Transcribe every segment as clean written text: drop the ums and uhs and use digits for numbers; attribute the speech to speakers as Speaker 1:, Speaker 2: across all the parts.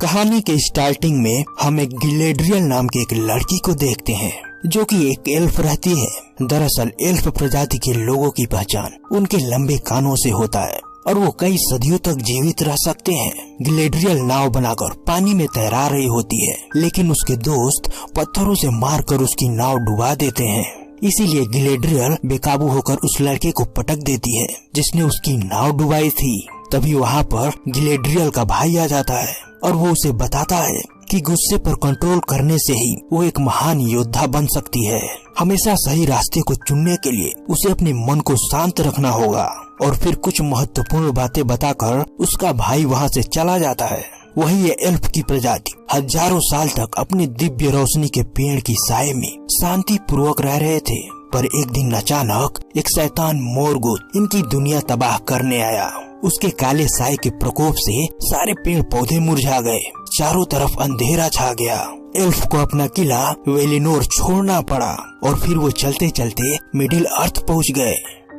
Speaker 1: कहानी के स्टार्टिंग में हम एक गिलेड्रियल नाम की एक लड़की को देखते हैं जो कि एक एल्फ रहती है। दरअसल एल्फ प्रजाति के लोगों की पहचान उनके लंबे कानों से होता है और वो कई सदियों तक जीवित रह सकते हैं। गिलेड्रियल नाव बनाकर पानी में तैरा रही होती है, लेकिन उसके दोस्त पत्थरों से मारकर उसकी नाव डुबा देते हैं। इसीलिए गिलेड्रियल बेकाबू होकर उस लड़के को पटक देती है जिसने उसकी नाव डुबाई थी। तभी वहाँ पर गिलेड्रियल का भाई आ जाता है और वो उसे बताता है कि गुस्से पर कंट्रोल करने से ही वो एक महान योद्धा बन सकती है। हमेशा सही रास्ते को चुनने के लिए उसे अपने मन को शांत रखना होगा। और फिर कुछ महत्वपूर्ण बातें बताकर उसका भाई वहाँ से चला जाता है। वही ये एल्फ की प्रजाति हजारों साल तक अपनी दिव्य रोशनी के पेड़ की साए में शांति पूर्वक रह रहे थे। पर एक दिन अचानक एक शैतान मोरगुत इनकी दुनिया तबाह करने आया। उसके काले साए के प्रकोप से सारे पेड़ पौधे मुरझा गए, चारों तरफ अंधेरा छा गया। एल्फ को अपना किला वेलिनोर छोड़ना पड़ा और फिर वो चलते चलते मिडिल अर्थ पहुंच गए।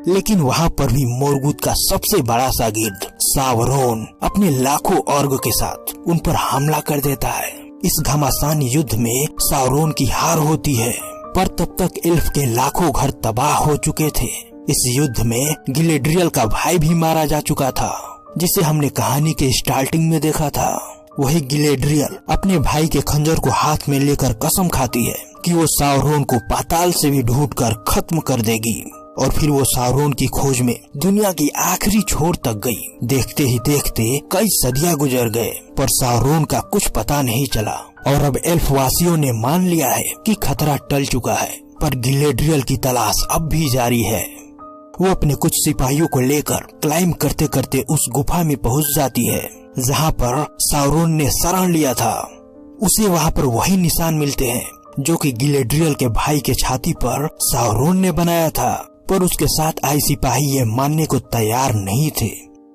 Speaker 1: लेकिन वहाँ पर भी मोरगुत का सबसे बड़ा शागिर्द सावरोन अपने लाखों ऑर्ग के साथ उन पर हमला कर देता है। इस घमासान युद्ध में सावरोन की हार होती है, पर तब तक एल्फ के लाखों घर तबाह हो चुके थे। इस युद्ध में गिलेड्रियल का भाई भी मारा जा चुका था, जिसे हमने कहानी के स्टार्टिंग में देखा था। वही गिलेड्रियल अपने भाई के खंजर को हाथ में लेकर कसम खाती है कि वो सावरोन को पाताल से भी ढूंढकर खत्म कर देगी। और फिर वो सावरोन की खोज में दुनिया की आखिरी छोर तक गई। देखते ही देखते कई सदियां गुजर गए, पर सावरोन का कुछ पता नहीं चला। और अब एल्फ वासियों ने मान लिया है कि खतरा टल चुका है, पर गिलेड्रियल की तलाश अब भी जारी है। वो अपने कुछ सिपाहियों को लेकर क्लाइंब करते करते उस गुफा में पहुंच जाती है जहां पर सावरोन ने शरण लिया था। उसे वहां पर वही निशान मिलते हैं जो कि गिलेड्रियल के भाई के छाती पर सावरोन ने बनाया था। पर उसके साथ आए सिपाही ये मानने को तैयार नहीं थे।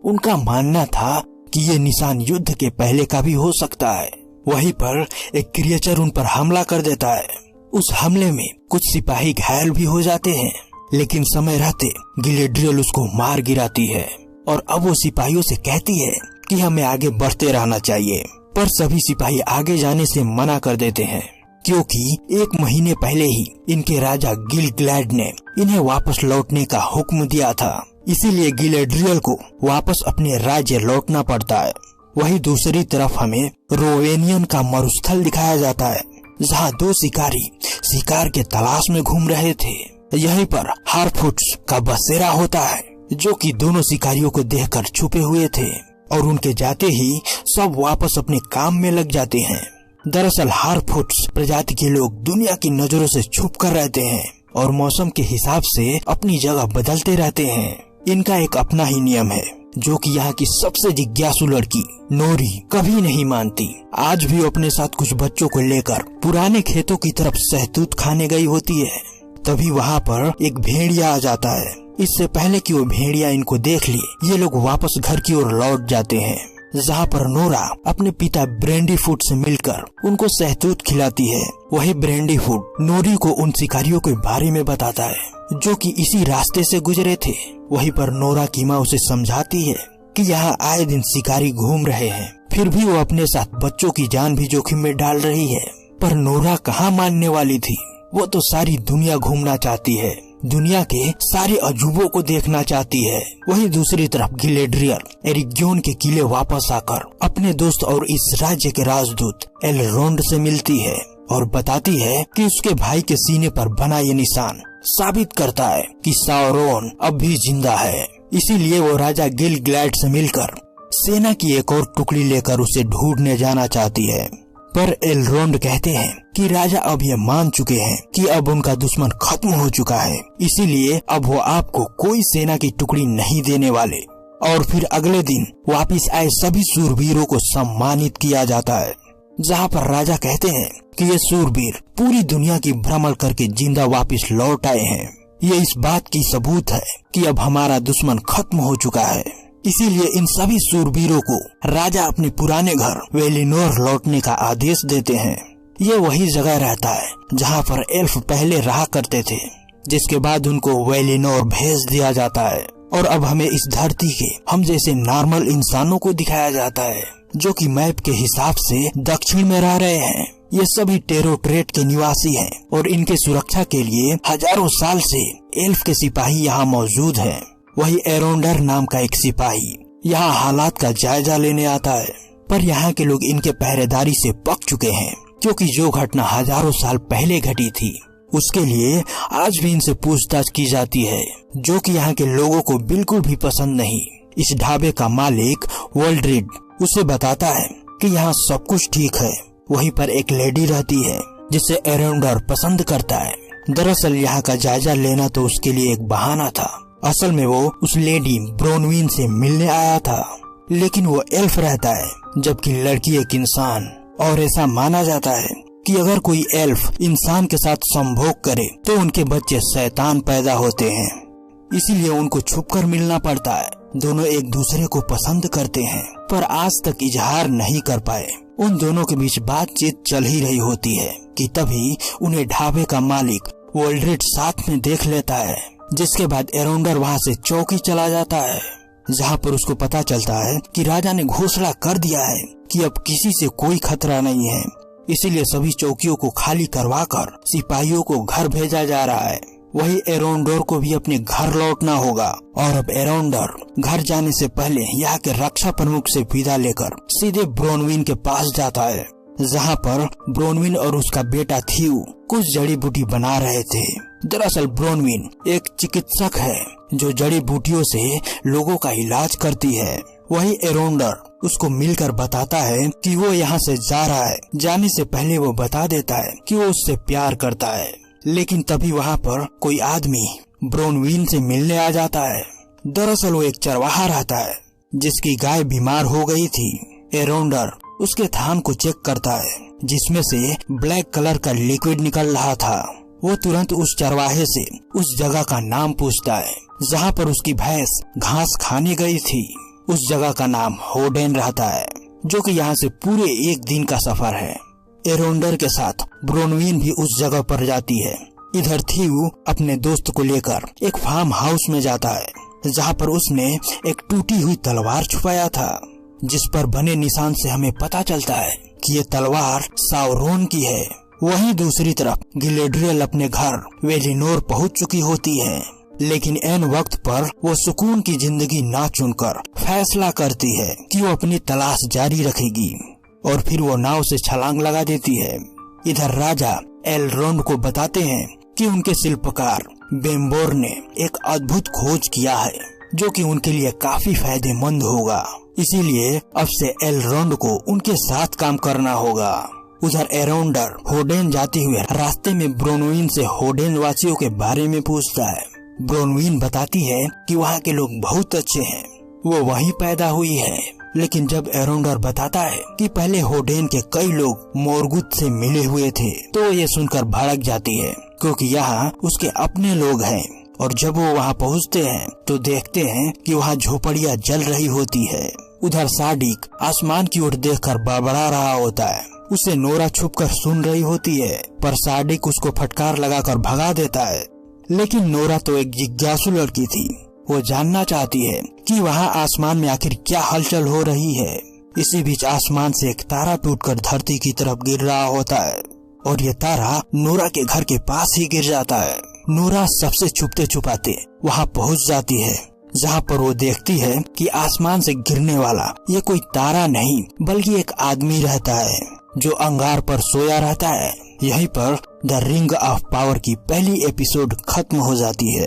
Speaker 1: उनका मानना था कि ये निशान युद्ध के पहले का भी हो सकता है। वहीं पर एक क्रिएचर उन पर हमला कर देता है। उस हमले में कुछ सिपाही घायल भी हो जाते हैं, लेकिन समय रहते गिलेड्रियल उसको मार गिराती है। और अब वो सिपाहियों से कहती है कि हमें आगे बढ़ते रहना चाहिए, पर सभी सिपाही आगे जाने से मना कर देते हैं, क्योंकि 1 महीने पहले ही इनके राजा गिलग्लैड ने इन्हें वापस लौटने का हुक्म दिया था। इसीलिए गिलेड्रियल को वापस अपने राज्य लौटना पड़ता है। वहीं दूसरी तरफ हमें रोवेनियन का मरुस्थल दिखाया जाता है, जहां 2 शिकारी शिकार के तलाश में घूम रहे थे। यहीं पर हारफुट्स का बसेरा होता है, जो कि दोनों शिकारियों को देखकर छुपे हुए थे। और उनके जाते ही सब वापस अपने काम में लग जाते हैं। दरअसल हारफुट्स प्रजाति के लोग दुनिया की नजरों से छुप कर रहते हैं और मौसम के हिसाब से अपनी जगह बदलते रहते हैं। इनका एक अपना ही नियम है, जो कि यहाँ की सबसे जिज्ञासु लड़की नोरी कभी नहीं मानती। आज भी अपने साथ कुछ बच्चों को लेकर पुराने खेतों की तरफ सहतूत खाने गई होती है। तभी वहाँ पर एक भेड़िया आ जाता है। इससे पहले कि वो भेड़िया इनको देख ले, ये लोग वापस घर की ओर लौट जाते हैं, जहाँ पर नोरा अपने पिता ब्रेंडीफुट से मिलकर उनको सहतूत खिलाती है। वही ब्रेंडीफुट नोरी को उन शिकारियों के बारे में बताता है जो कि इसी रास्ते से गुजरे थे। वहीं पर नोरा की माँ उसे समझाती है कि यहाँ आए दिन शिकारी घूम रहे हैं, फिर भी वो अपने साथ बच्चों की जान भी जोखिम में डाल रही है। पर नोरा कहाँ मानने वाली थी। वो तो सारी दुनिया घूमना चाहती है, दुनिया के सारे अजूबों को देखना चाहती है। वहीं दूसरी तरफ गिलेड्रियल एरिग्योन के किले वापस आकर अपने दोस्त और इस राज्य के राजदूत एलरोंड से मिलती है और बताती है कि उसके भाई के सीने पर बना ये निशान साबित करता है कि सावरोन अब भी जिंदा है। इसीलिए वो राजा गिलग्लैड से मिलकर सेना की एक और टुकड़ी लेकर उसे ढूंढने जाना चाहती है। पर एलरोंड कहते हैं कि राजा अब ये मान चुके हैं कि अब उनका दुश्मन खत्म हो चुका है, इसीलिए अब वो आपको कोई सेना की टुकड़ी नहीं देने वाले। और फिर अगले दिन वापस आए सभी सूरवीरों को सम्मानित किया जाता है, जहाँ पर राजा कहते हैं कि ये सूरवीर पूरी दुनिया की भ्रमण करके जिंदा वापस लौट आए हैं। ये इस बात की सबूत है कि अब हमारा दुश्मन खत्म हो चुका है। इसीलिए इन सभी सूरवीरों को राजा अपने पुराने घर वेलिनोर लौटने का आदेश देते हैं। ये वही जगह रहता है जहाँ पर एल्फ पहले रहा करते थे, जिसके बाद उनको वेलिनोर भेज दिया जाता है। और अब हमें इस धरती के हम जैसे नॉर्मल इंसानों को दिखाया जाता है जो कि मैप के हिसाब से दक्षिण में रह रहे हैं। ये सभी टेरोट्रेट के निवासी हैं और इनके सुरक्षा के लिए हजारों साल से एल्फ के सिपाही यहाँ मौजूद हैं। वही एरोंडर नाम का एक सिपाही यहाँ हालात का जायजा लेने आता है, पर यहाँ के लोग इनके पहरेदारी से पक चुके हैं, क्योंकि जो घटना हजारों साल पहले घटी थी उसके लिए आज भी इनसे पूछताछ की जाती है, जो कि यहाँ के लोगों को बिल्कुल भी पसंद नहीं। इस ढाबे का मालिक वोल्ड्रिड उसे बताता है कि यहाँ सब कुछ ठीक है। वहीं पर एक लेडी रहती है जिसे एरोंडर पसंद करता है। दरअसल यहाँ का जायजा लेना तो उसके लिए एक बहाना था। असल में वो उस लेडी ब्रोनविन से मिलने आया था, लेकिन वो एल्फ रहता है जबकि लड़की एक इंसान। और ऐसा माना जाता है कि अगर कोई एल्फ इंसान के साथ संभोग करे तो उनके बच्चे शैतान पैदा होते हैं, इसीलिए उनको छुपकर मिलना पड़ता है। दोनों एक दूसरे को पसंद करते हैं पर आज तक इजहार नहीं कर पाए। उन दोनों के बीच बातचीत चल ही रही होती है कि तभी उन्हें ढाबे का मालिक वोल्ड्रिड साथ में देख लेता है, जिसके बाद एरोंडर वहाँ से चौकी चला जाता है, जहाँ पर उसको पता चलता है कि राजा ने घोषणा कर दिया है कि अब किसी से कोई खतरा नहीं है। इसीलिए सभी चौकियों को खाली करवाकर सिपाहियों को घर भेजा जा रहा है। वही एरोंडर को भी अपने घर लौटना होगा और अब एरोंडर घर जाने से पहले यहाँ के रक्षा प्रमुख से विदा लेकर सीधे ब्रोनविन के पास जाता है, जहाँ पर ब्रोनविन और उसका बेटा थीव कुछ जड़ी बूटी बना रहे थे। दरअसल ब्रोनविन एक चिकित्सक है जो जड़ी बूटियों से लोगों का इलाज करती है। वही एरोंडर उसको मिलकर बताता है कि वो यहाँ से जा रहा है। जाने से पहले वो बता देता है कि वो उससे प्यार करता है, लेकिन तभी वहाँ पर कोई आदमी ब्रोनविन से मिलने आ जाता है। दरअसल वो एक चरवाहा रहता है जिसकी गाय बीमार हो गई थी। एरोंडर उसके थान को चेक करता है जिसमें से ब्लैक कलर का लिक्विड निकल रहा था। वो तुरंत उस चरवाहे से उस जगह का नाम पूछता है जहाँ पर उसकी भैंस घास खाने गई थी। उस जगह का नाम होडेन रहता है, जो कि यहाँ से पूरे एक दिन का सफर है। एरोंडर के साथ ब्रोनविन भी उस जगह पर जाती है। इधर थीव अपने दोस्त को लेकर एक फार्म हाउस में जाता है, जहाँ पर उसने एक टूटी हुई तलवार छुपाया था, जिस पर बने निशान से हमें पता चलता है कि ये तलवार साउरोन की है। वहीं दूसरी तरफ गिलेड्रियल अपने घर वेलिनोर पहुंच चुकी होती है, लेकिन ऐन वक्त पर वो सुकून की जिंदगी ना चुनकर फैसला करती है कि वो अपनी तलाश जारी रखेगी और फिर वो नाव से छलांग लगा देती है। इधर राजा एलरोंड को बताते हैं कि उनके शिल्पकार बेम्बोर ने एक अद्भुत खोज किया है जो कि उनके लिए काफी फायदेमंद होगा। इसीलिए अब से एलरोंड को उनके साथ काम करना होगा। उधर एरोंडर होडेन जाते हुए रास्ते में ब्रोनविन से होडेन वासियों के बारे में पूछता है। ब्रोनविन बताती है कि वहाँ के लोग बहुत अच्छे हैं, वो वहीं पैदा हुई है। लेकिन जब एरोंडर बताता है कि पहले होडेन के कई लोग मोरगुथ से मिले हुए थे, तो ये सुनकर भड़क जाती है, क्योंकि यहाँ उसके अपने लोग हैं। और जब वो वहाँ पहुँचते हैं तो देखते हैं कि वहाँ झोपड़ियाँ जल रही होती है। उधर साडिक आसमान की ओर देखकर बड़बड़ा रहा होता है। उसे नोरा छुपकर सुन रही होती है, पर साडिक उसको फटकार लगाकर भगा देता है। लेकिन नोरा तो एक जिज्ञासु लड़की थी। वो जानना चाहती है कि वहाँ आसमान में आखिर क्या हलचल हो रही है। इसी बीच आसमान से एक तारा टूटकर धरती की तरफ गिर रहा होता है और ये तारा नोरा के घर के पास ही गिर जाता है। नोरा सबसे छुपते छुपाते वहाँ पहुँच जाती है, जहाँ पर वो देखती है कि आसमान से गिरने वाला ये कोई तारा नहीं बल्कि एक आदमी रहता है जो अंगार पर सोया रहता है। यहीं पर द रिंग ऑफ पावर की पहली एपिसोड खत्म हो जाती है।